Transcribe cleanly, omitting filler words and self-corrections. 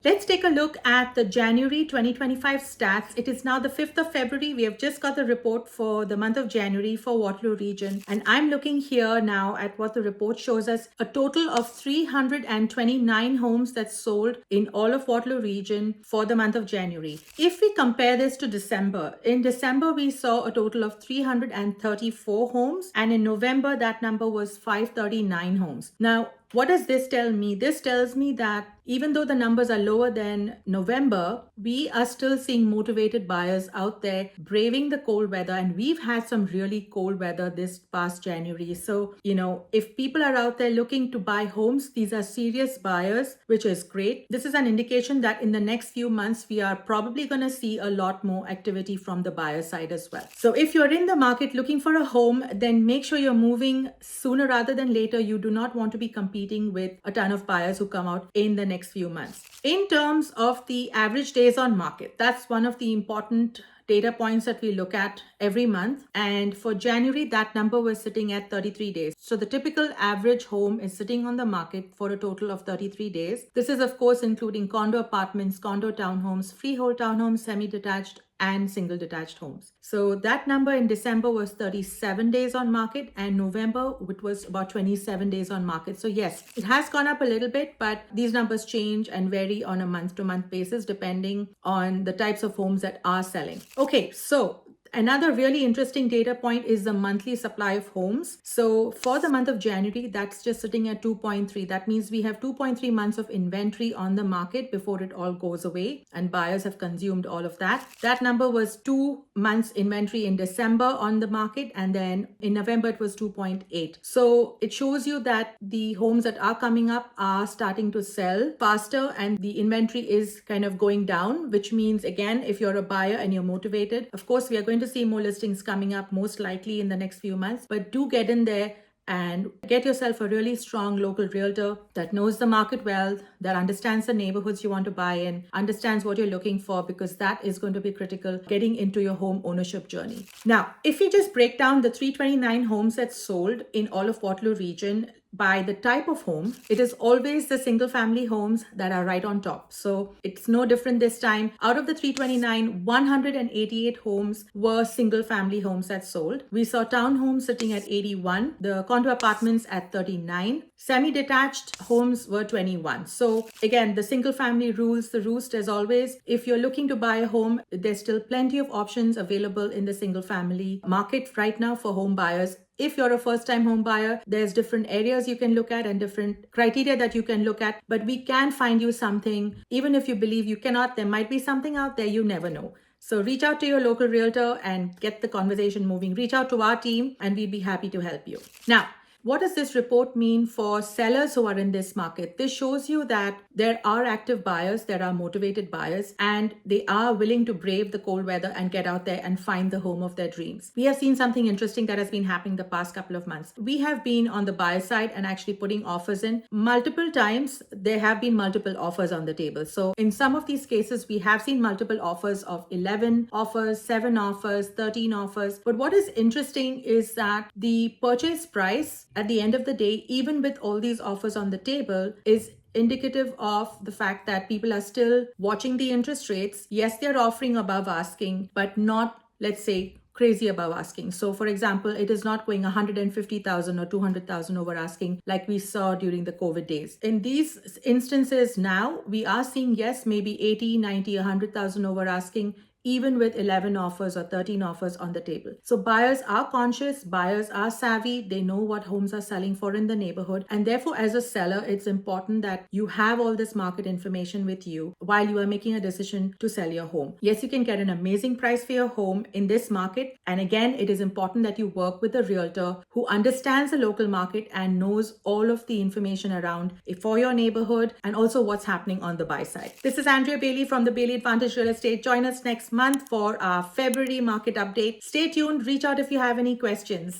Let's take a look at the January 2025 stats. It is now the 5th of February. We have just got the report for the month of January for Waterloo region. And I'm looking here now at what the report shows us. A total of 329 homes that sold in all of Waterloo region for the month of January. If we compare this to December, in December we saw a total of 334 homes. And in November, that number was 539 homes. Now, what does this tell me? This tells me that even though the numbers are lower than November, we are still seeing motivated buyers out there braving the cold weather. And we've had some really cold weather this past January. So, if people are out there looking to buy homes, these are serious buyers, which is great. This is an indication that in the next few months, we are probably going to see a lot more activity from the buyer side as well. So if you're in the market looking for a home, then make sure you're moving sooner rather than later. You do not want to be competing with a ton of buyers who come out in the next few months. In terms of the average days on market, that's one of the important data points that we look at every month. And for January, that number was sitting at 33 days. So the typical average home is sitting on the market for a total of 33 days. This is, of course, including condo apartments, condo townhomes, freehold townhomes, semi-detached, and single detached homes. So that number in December was 37 days on market, and November it was about 27 days on market. So yes, it has gone up a little bit, but these numbers change and vary on a month to month basis depending on the types of homes that are selling. Okay, so another really interesting data point is the monthly supply of homes. So for the month of January, that's just sitting at 2.3. That means we have 2.3 months of inventory on the market before it all goes away and buyers have consumed all of that. That number was 2 months inventory in December on the market, and then in November it was 2.8. So it shows you that the homes that are coming up are starting to sell faster and the inventory is kind of going down, which means, again, if you're a buyer and you're motivated, of course, we are going to see more listings coming up most likely in the next few months, but do get in there and get yourself a really strong local realtor that knows the market well, that understands the neighborhoods you want to buy in, understands what you're looking for, because that is going to be critical getting into your home ownership journey. Now, if you just break down the 329 homes that sold in all of Waterloo region, by the type of home, it is always the single family homes that are right on top. So it's no different this time. Out of the 329, 188 homes were single family homes that sold. We saw townhomes sitting at 81, the condo apartments at 39, semi-detached homes were 21. So again, the single family rules the roost as always. If you're looking to buy a home, there's still plenty of options available in the single family market right now for home buyers. If you're a first-time home buyer, there's different areas you can look at and different criteria that you can look at, but we can find you something. Even if you believe you cannot, there might be something out there, you never know. So reach out to your local realtor and get the conversation moving. Reach out to our team and we'd be happy to help you. Now, what does this report mean for sellers who are in this market? This shows you that there are active buyers, there are motivated buyers, and they are willing to brave the cold weather and get out there and find the home of their dreams. We have seen something interesting that has been happening the past couple of months. We have been on the buyer side and actually putting offers in. Multiple times, there have been multiple offers on the table. So in some of these cases, we have seen multiple offers of 11 offers, 7 offers, 13 offers. But what is interesting is that the purchase price at the end of the day, even with all these offers on the table, is indicative of the fact that people are still watching the interest rates. Yes, they're offering above asking, but not, let's say, crazy above asking. So for example, it is not going 150,000 or 200,000 over asking like we saw during the COVID days. In these instances now, we are seeing, yes, maybe 80, 90, 100,000 over asking, even with 11 offers or 13 offers on the table. So buyers are conscious, buyers are savvy, they know what homes are selling for in the neighborhood. And therefore, as a seller, it's important that you have all this market information with you while you are making a decision to sell your home. Yes, you can get an amazing price for your home in this market. And again, it is important that you work with a realtor who understands the local market and knows all of the information around it for your neighborhood and also what's happening on the buy side. This is Andrea Bailey from the Bailey Advantage Real Estate. Join us next month for our February market update. Stay tuned. Reach out if you have any questions.